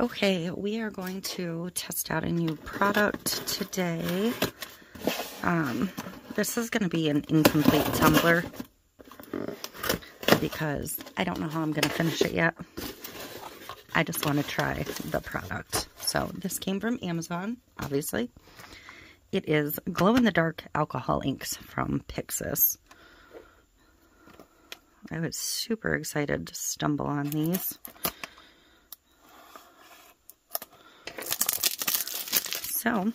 Okay, we are going to test out a new product today. This is going to be an incomplete tumbler because I don't know how I'm going to finish it yet. I just want to try the product. So this came from Amazon, obviously. It is glow-in-the-dark alcohol inks from Pixiss. I was super excited to stumble on these. So,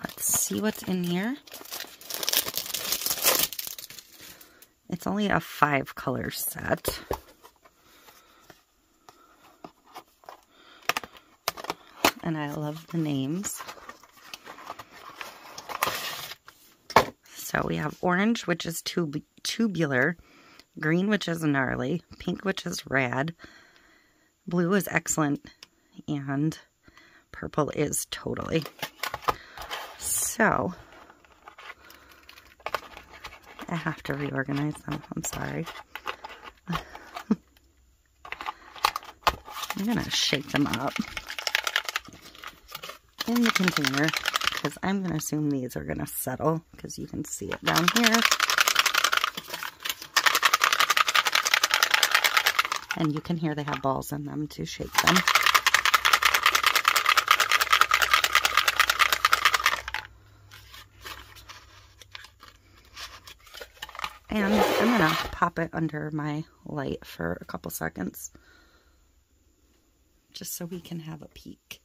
let's see what's in here. It's only a 5-color set. And I love the names. So we have orange, which is tubular, green, which is gnarly, pink, which is rad, blue is excellent, and purple is totally. So, I have to reorganize them. I'm sorry. I'm going to shake them up in the container because I'm going to assume these are going to settle because you can see it down here. And you can hear they have balls in them to shake them. And I'm going to pop it under my light for a couple seconds, just so we can have a peek.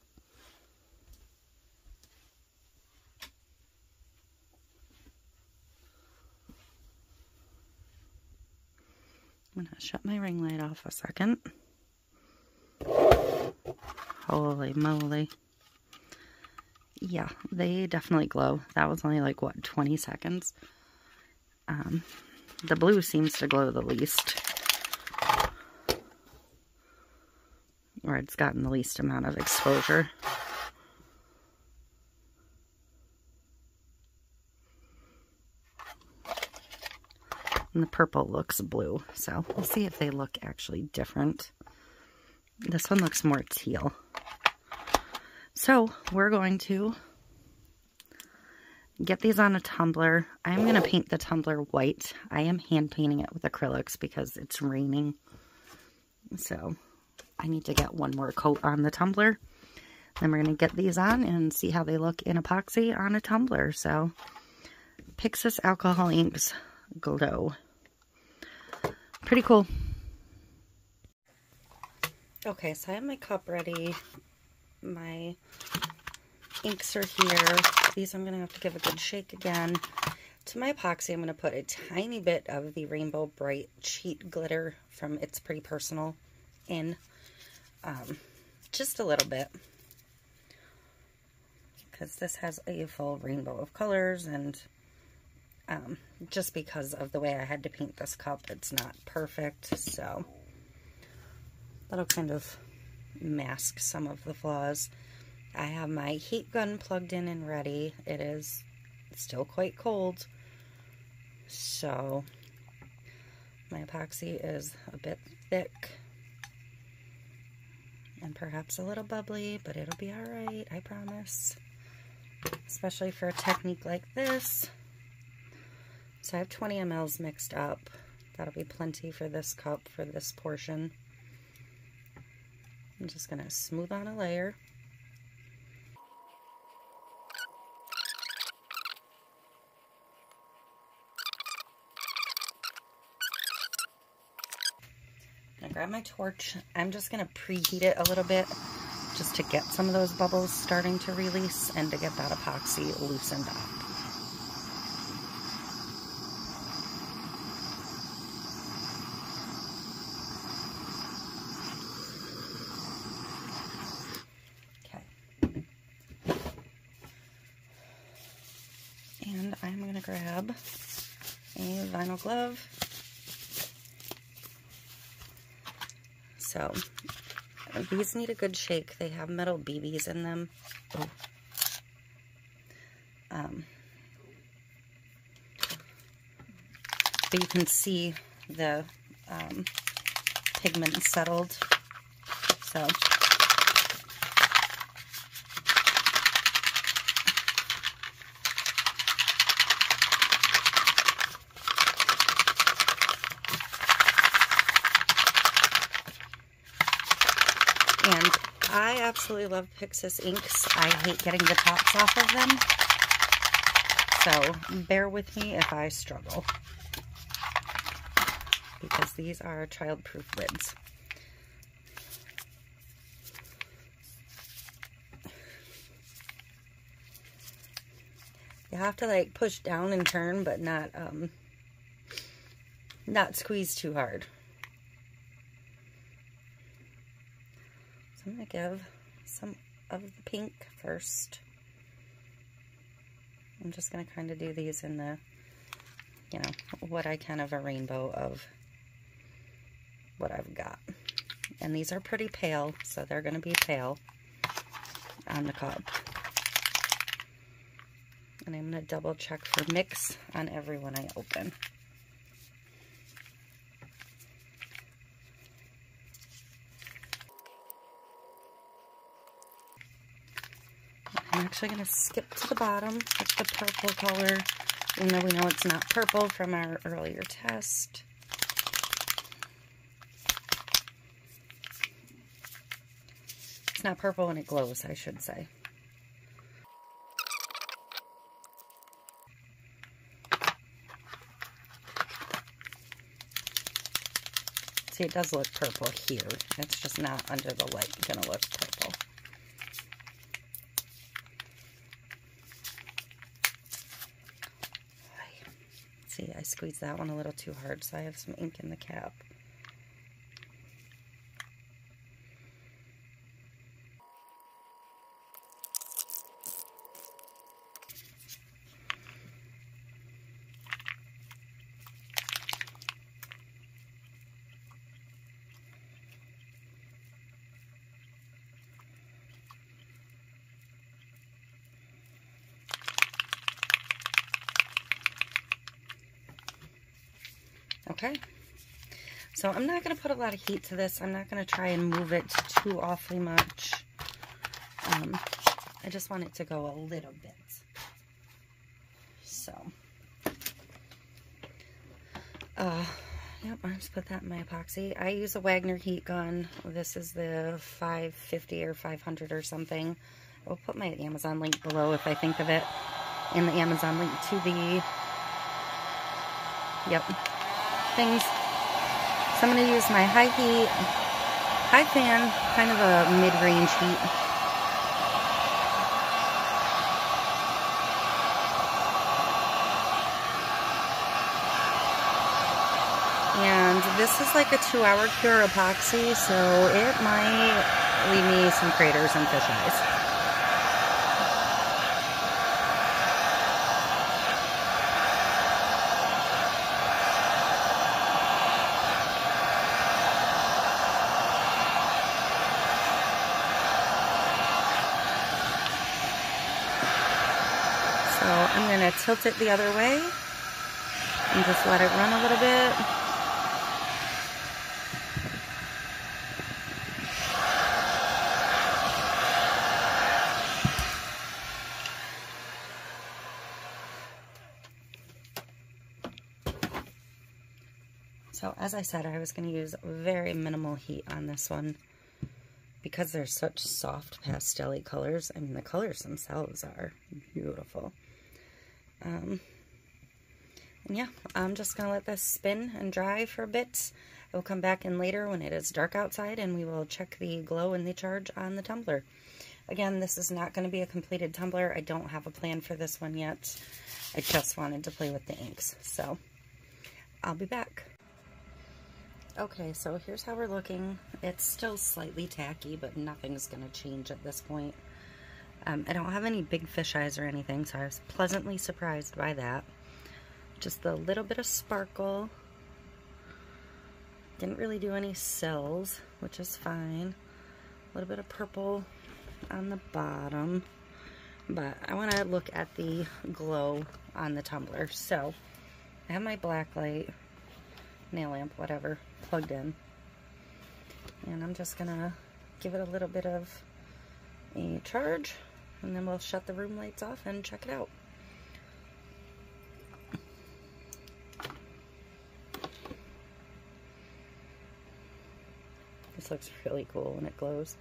I'm going to shut my ring light off a second. Holy moly. Yeah, they definitely glow. That was only like, what, 20 seconds? The blue seems to glow the least. Or it's gotten the least amount of exposure. And the purple looks blue, so we'll see if they look actually different. This one looks more teal. So we're going to get these on a tumbler. I'm going to paint the tumbler white. I am hand painting it with acrylics because it's raining. So I need to get one more coat on the tumbler. Then we're going to get these on and see how they look in epoxy on a tumbler. So Pixiss alcohol inks glow. Pretty cool. Okay, so I have my cup ready. My inks are here. These I'm going to have to give a good shake again. To my epoxy, I'm going to put a tiny bit of the Rainbow Bright Cheat Glitter from It's Pretty Personal in. Just a little bit. Because this has a full rainbow of colors, and just because of the way I had to paint this cup, it's not perfect. So that'll kind of mask some of the flaws. I have my heat gun plugged in and ready. It is still quite cold, so my epoxy is a bit thick and perhaps a little bubbly, but it'll be alright, I promise, especially for a technique like this. So I have 20 mLs mixed up. That'll be plenty for this cup, for this portion. I'm just going to smooth on a layer. I'm going to grab my torch. I'm just going to preheat it a little bit just to get some of those bubbles starting to release and to get that epoxy loosened up. And I'm going to grab a vinyl glove. So, these need a good shake. They have metal BBs in them. Oh. But you can see the pigment settled. So and I absolutely love Pixiss inks. I hate getting the tops off of them. So bear with me if I struggle, because these are child-proof lids. You have to like push down and turn, but not squeeze too hard. So I'm gonna give some of the pink first. I'm just gonna kind of do these in the, you know, what I can of a rainbow of what I've got. And these are pretty pale, so they're gonna be pale on the cup. And I'm going to double check for mix on every one I open. I'm actually going to skip to the bottom with the purple color, even though we know it's not purple from our earlier test. It's not purple when it glows, I should say. See, it does look purple here. It's just not under the light gonna look purple. See, I squeezed that one a little too hard, so I have some ink in the cap. Okay, so I'm not going to put a lot of heat to this. I'm not going to try and move it too awfully much. I just want it to go a little bit. So, yep, I'll just put that in my epoxy. I use a WAGNER heat gun. This is the 550 or 500 or something. I will put my Amazon link below if I think of it, and the Amazon link to the, yep, things. So I'm going to use my high heat, high fan, kind of a mid-range heat. And this is like a 2-hour cure epoxy, so it might leave me some craters and fish eyes. So I'm going to tilt it the other way and just let it run a little bit. So as I said, I was going to use very minimal heat on this one because they're such soft pastel-y colors. I mean, the colors themselves are beautiful. And yeah, I'm just going to let this spin and dry for a bit. I will come back in later when it is dark outside and we will check the glow and the charge on the tumbler. Again, this is not going to be a completed tumbler. I don't have a plan for this one yet. I just wanted to play with the inks. So I'll be back. Okay, so here's how we're looking. It's still slightly tacky, but nothing's going to change at this point. I don't have any big fish eyes or anything, so I was pleasantly surprised by that. Just a little bit of sparkle. Didn't really do any cells, which is fine. A little bit of purple on the bottom. But I want to look at the glow on the tumbler. So, I have my black light, nail lamp, whatever, plugged in. And I'm just going to give it a little bit of a charge, and then we'll shut the room lights off and check it out. This looks really cool when it glows.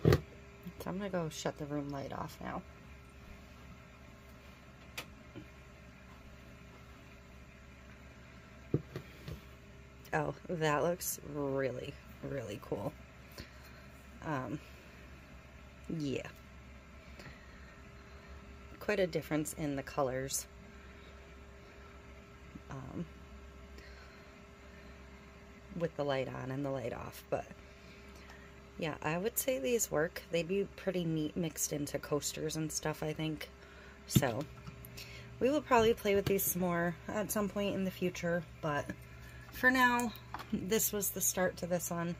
So I'm gonna go shut the room light off now. Oh, that looks really, really cool. Yeah. Quite a difference in the colors. With the light on and the light off, but yeah, I would say these work. They'd be pretty neat mixed into coasters and stuff, I think. So, we will probably play with these some more at some point in the future, but for now, this was the start to this one.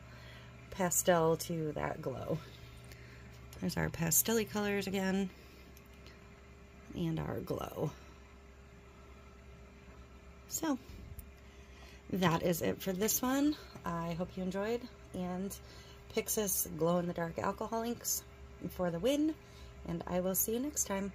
Pastel to that glow. There's our pastel-y colors again. And our glow. So, that is it for this one. I hope you enjoyed, and Pixiss glow-in-the-dark alcohol inks for the win, and I will see you next time.